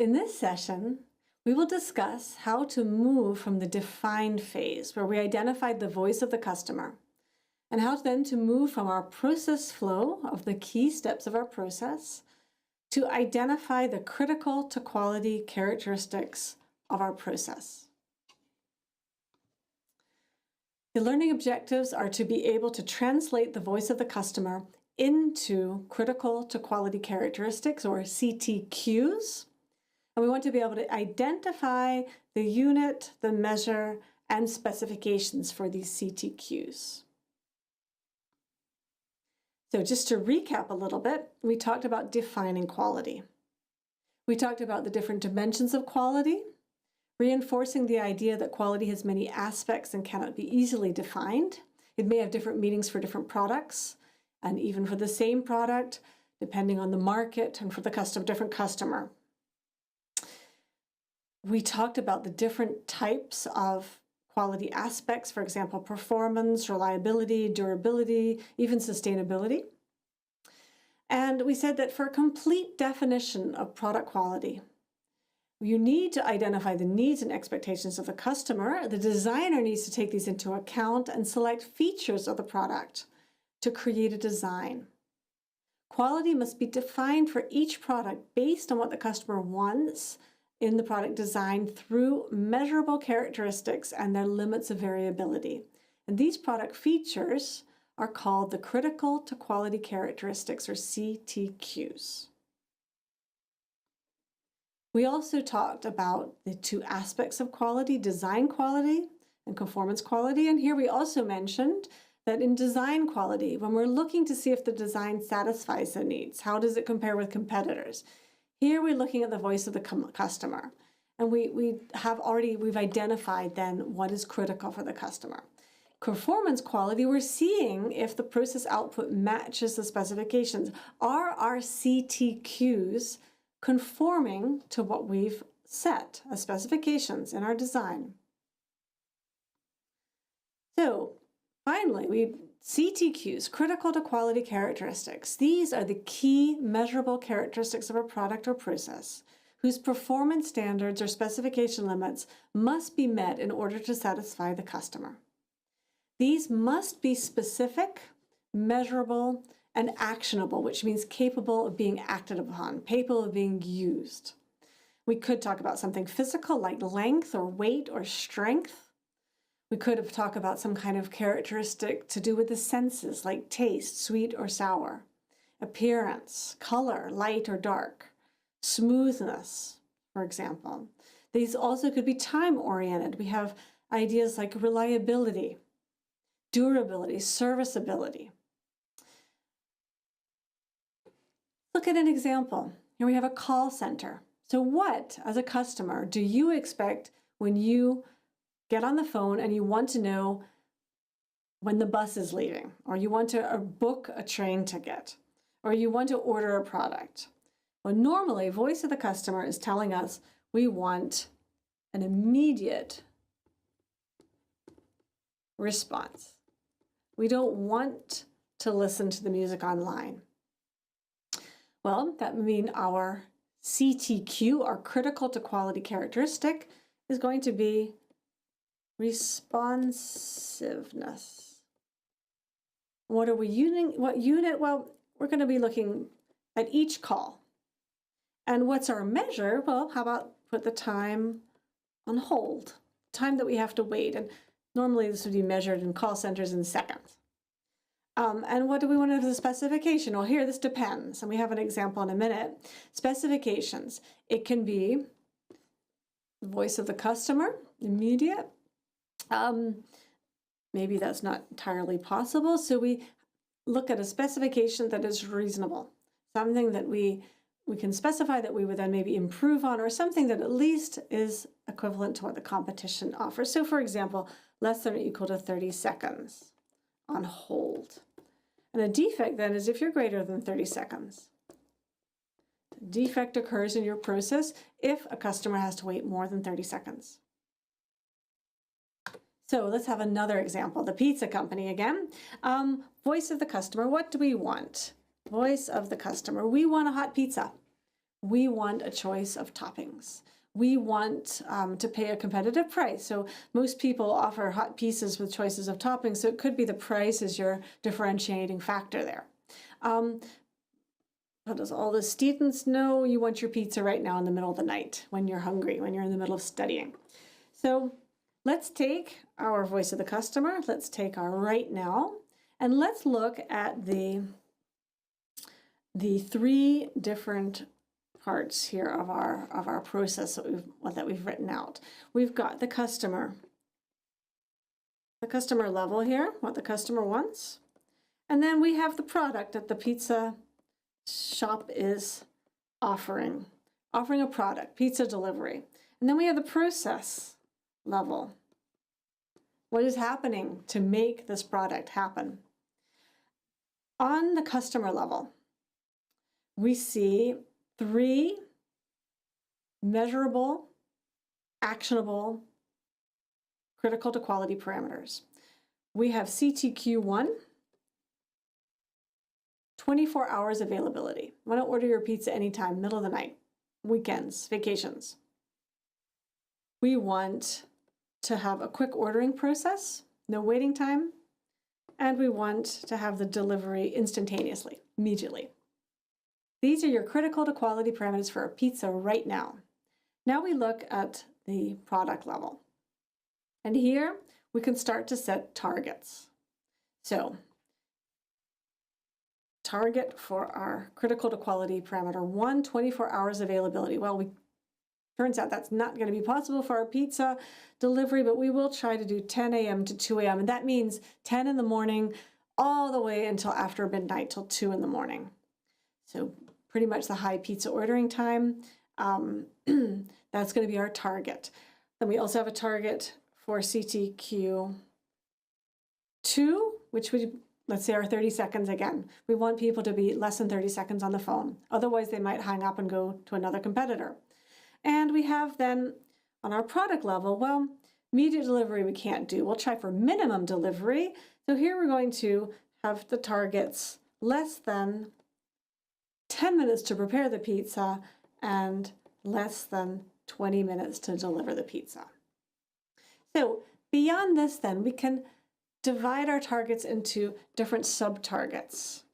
In this session, we will discuss how to move from the defined phase, where we identified the voice of the customer, and how then to move from our process flow of the key steps of our process to identify the critical to quality characteristics of our process. The learning objectives are to be able to translate the voice of the customer into critical to quality characteristics, or CTQs. And we want to be able to identify the unit, the measure, and specifications for these CTQs. So just to recap a little bit, we talked about defining quality. We talked about the different dimensions of quality, reinforcing the idea that quality has many aspects and cannot be easily defined. It may have different meanings for different products, and even for the same product, depending on the market and for the different customer. We talked about the different types of quality aspects, for example, performance, reliability, durability, even sustainability. And we said that for a complete definition of product quality, you need to identify the needs and expectations of the customer. The designer needs to take these into account and select features of the product to create a design. Quality must be defined for each product based on what the customer wants in the product design through measurable characteristics and their limits of variability. And these product features are called the critical to quality characteristics, or CTQs. We also talked about the two aspects of quality, design quality and conformance quality. And here we also mentioned that in design quality, when we're looking to see if the design satisfies the needs, how does it compare with competitors? Here we're looking at the voice of the customer, and we've identified then what is critical for the customer. Performance quality, we're seeing if the process output matches the specifications. Are our CTQs conforming to what we've set as specifications in our design? So finally, CTQs, critical to quality characteristics. These are the key measurable characteristics of a product or process whose performance standards or specification limits must be met in order to satisfy the customer. These must be specific, measurable, and actionable, which means capable of being acted upon, capable of being used. We could talk about something physical like length or weight or strength. We could have talked about some kind of characteristic to do with the senses, like taste, sweet or sour, appearance, color, light or dark, smoothness, for example. These also could be time-oriented. We have ideas like reliability, durability, serviceability. Look at an example. Here we have a call center. So what, as a customer, do you expect when you get on the phone and you want to know when the bus is leaving, or you want to book a train ticket, or you want to order a product? Well, normally, voice of the customer is telling us we want an immediate response. We don't want to listen to the music online. Well, that would mean our CTQ, our critical to quality characteristic, is going to be responsiveness. What are we using? What unit? Well, we're going to be looking at each call. And what's our measure? Well, how about put the time on hold, time that we have to wait. And normally this would be measured in call centers in seconds. And what do we want as a specification? Well, here, this depends. And we have an example in a minute. Specifications. It can be the voice of the customer, immediate. Maybe that's not entirely possible. So we look at a specification that is reasonable, something that we can specify that we would then maybe improve on, or something that at least is equivalent to what the competition offers. So for example, less than or equal to 30 seconds on hold. And a defect then is if you're greater than 30 seconds. A defect occurs in your process if a customer has to wait more than 30 seconds. So let's have another example. The pizza company again. Voice of the customer. What do we want? Voice of the customer. We want a hot pizza. we want a choice of toppings. We want to pay a competitive price. So most people offer hot pizzas with choices of toppings, so it could be the price is your differentiating factor there. How does all the students know you want your pizza right now in the middle of the night when you're hungry, when you're in the middle of studying? So let's take our voice of the customer, let's take our right now, and let's look at the three different parts here of our process that we've written out. We've got the customer level here, what the customer wants, and then we have the product that the pizza shop is offering a product, pizza delivery. And then we have the process level. What is happening to make this product happen? On the customer level, we see three measurable, actionable, critical to quality parameters. We have CTQ1, 24 hours availability. Want to order your pizza anytime, middle of the night, weekends, vacations. We want to have a quick ordering process, no waiting time, and we want to have the delivery instantaneously, immediately. These are your critical to quality parameters for a pizza right now. Now we look at the product level. And here we can start to set targets. So, target for our critical to quality parameter 1, 24 hours availability. Well, turns out that's not going to be possible for our pizza delivery, but we will try to do 10 a.m. to 2 a.m. And that means 10 in the morning all the way until after midnight, till 2 in the morning. So pretty much the high pizza ordering time. That's going to be our target. Then we also have a target for CTQ2, which would, let's say, our 30 seconds again. We want people to be less than 30 seconds on the phone. Otherwise, they might hang up and go to another competitor. And we have then on our product level, well, immediate delivery we can't do. We'll try for minimum delivery. So here we're going to have the targets less than 10 minutes to prepare the pizza and less than 20 minutes to deliver the pizza. So beyond this, then, we can divide our targets into different sub-targets,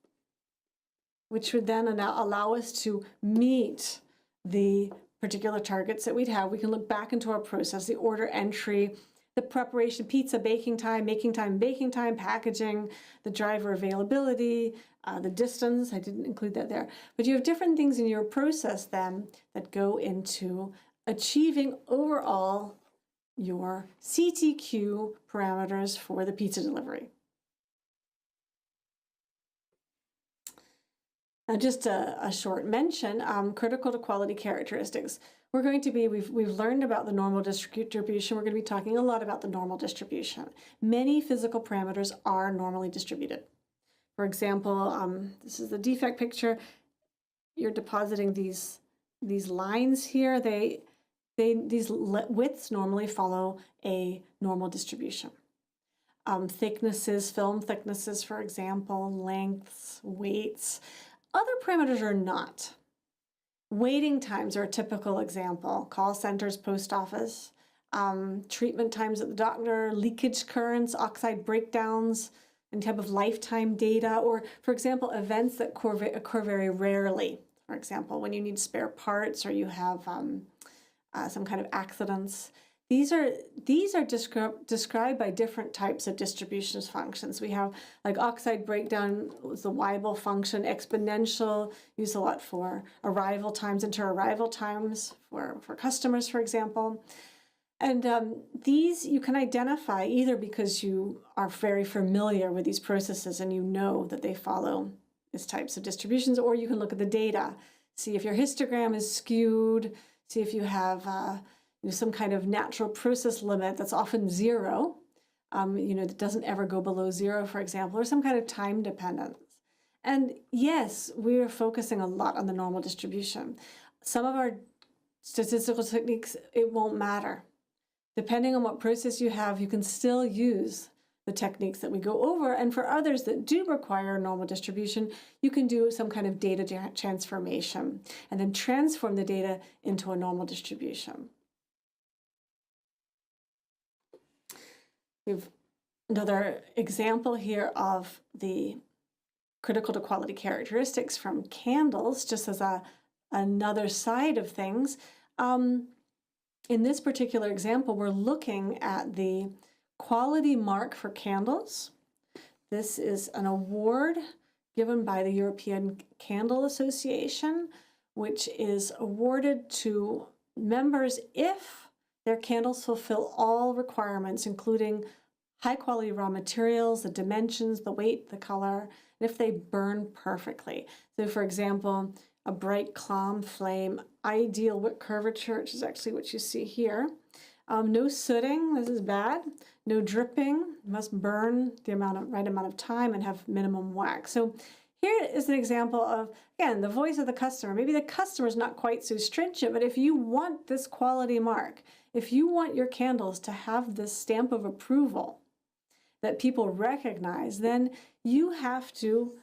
which would then allow us to meet the particular targets that we'd have. We can look back into our process, the order entry, the preparation, pizza, baking time, making time, baking time, packaging, the driver availability, the distance. I didn't include that there. But you have different things in your process then that go into achieving overall your CTQ parameters for the pizza delivery. Now, just a short mention, critical to quality characteristics. We're going to be, we've learned about the normal distribution. We're going to be talking a lot about the normal distribution. Many physical parameters are normally distributed. For example, this is the defect picture. You're depositing these lines here. These widths normally follow a normal distribution. Thicknesses, film thicknesses, for example, lengths, weights. Other parameters are not. Waiting times are a typical example. Call centers, post office, treatment times at the doctor, leakage currents, oxide breakdowns, and type of lifetime data, or, for example, events that occur very rarely. For example, when you need spare parts or you have some kind of accidents. These are described by different types of distribution functions. We have like oxide breakdown was the Weibull function, exponential, used a lot for arrival times, inter-arrival times for customers, for example. And these you can identify either because you are very familiar with these processes and you know that they follow these types of distributions, or you can look at the data, see if your histogram is skewed, see if you have some kind of natural process limit that's often zero, that doesn't ever go below zero, for example, or some kind of time dependence. And yes, we're focusing a lot on the normal distribution. Some of our statistical techniques, it won't matter. Depending on what process you have, you can still use the techniques that we go over. And for others that do require normal distribution, you can do some kind of data transformation and then transform the data into a normal distribution. We have another example here of the critical to quality characteristics from candles, just as another side of things. In this particular example, we're looking at the quality mark for candles. This is an award given by the European Candle Association, which is awarded to members if their candles fulfill all requirements, including high quality raw materials, the dimensions, the weight, the color, and if they burn perfectly. So for example, a bright calm flame, ideal wick curvature, which is actually what you see here. No sooting, this is bad. No dripping, must burn the right amount of time and have minimum wax. So here is an example of, again, the voice of the customer. Maybe the customer is not quite so stringent, but if you want this quality mark, if you want your candles to have this stamp of approval that people recognize, then you have to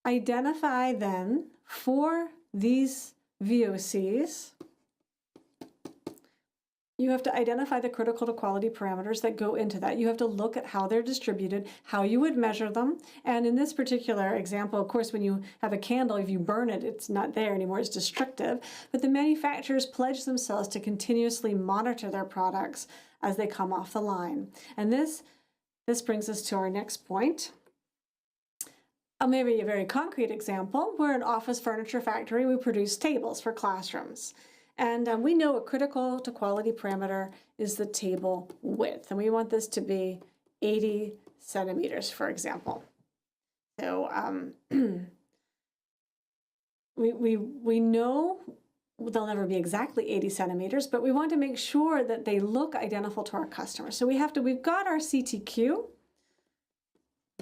identify then for these VOCs, you have to identify the critical to quality parameters that go into that. You have to look at how they're distributed, how you would measure them. And in this particular example, of course, when you have a candle, if you burn it, it's not there anymore, it's destructive. But the manufacturers pledge themselves to continuously monitor their products as they come off the line. And this brings us to our next point. Maybe a very concrete example. We're an office furniture factory. We produce tables for classrooms. And we know a critical to quality parameter is the table width. And we want this to be 80 centimeters, for example. So we know they'll never be exactly 80 centimeters, but we want to make sure that they look identical to our customers. So we've got our CTQ,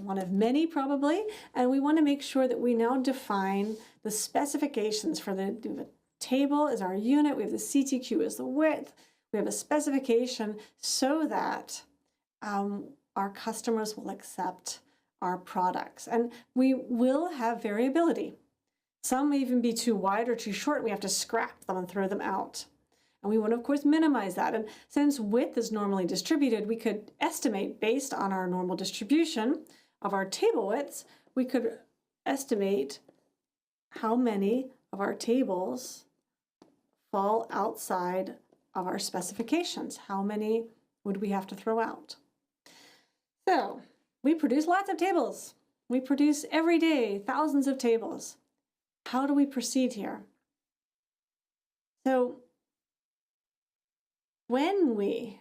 one of many probably, and we want to make sure that we now define the specifications for the table is our unit, we have the CTQ as the width, we have a specification so that our customers will accept our products. And we will have variability. Some may even be too wide or too short. We have to scrap them and throw them out. And we want to, of course, minimize that. And since width is normally distributed, we could estimate based on our normal distribution of our table widths, we could estimate how many of our tables fall outside of our specifications. How many would we have to throw out? So we produce lots of tables. We produce every day thousands of tables. How do we proceed here? So when we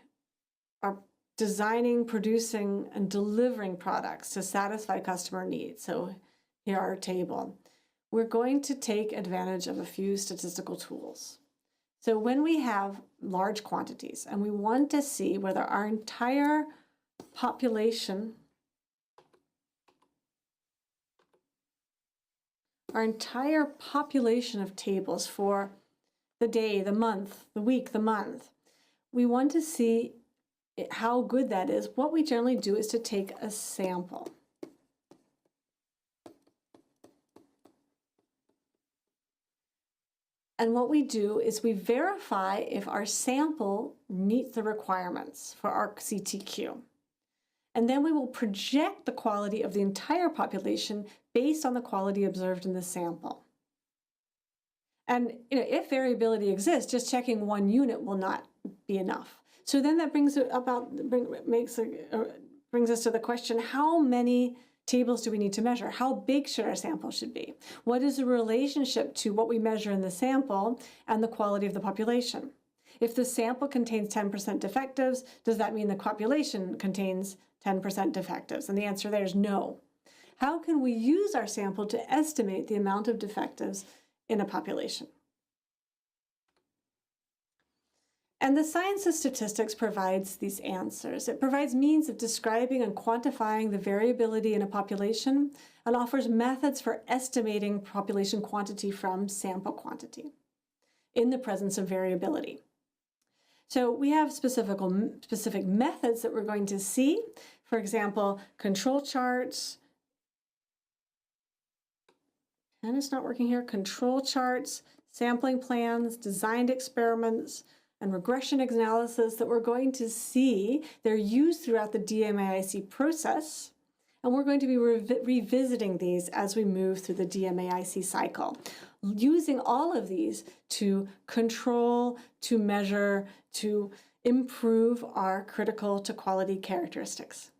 are designing, producing, and delivering products to satisfy customer needs, so here our table, we're going to take advantage of a few statistical tools. So when we have large quantities and we want to see whether our entire population of tables for the day, the month, the week, the month, we want to see how good that is. What we generally do is to take a sample. And what we do is we verify if our sample meets the requirements for our CTQ. And then we will project the quality of the entire population based on the quality observed in the sample. And if variability exists, just checking one unit will not be enough. So then that brings us to the question, how many tables do we need to measure? How big should our sample should be? What is the relationship to what we measure in the sample and the quality of the population? If the sample contains 10% defectives, does that mean the population contains 10% defectives? And the answer there is no. How can we use our sample to estimate the amount of defectives in a population? And the science of statistics provides these answers. It provides means of describing and quantifying the variability in a population and offers methods for estimating population quantity from sample quantity in the presence of variability. So we have specific methods that we're going to see. For example, control charts, and it's not working here, control charts, sampling plans, designed experiments, and regression analysis that we're going to see. They're used throughout the DMAIC process, and we're going to be revisiting these as we move through the DMAIC cycle, using all of these to control, to measure, to improve our critical to quality characteristics.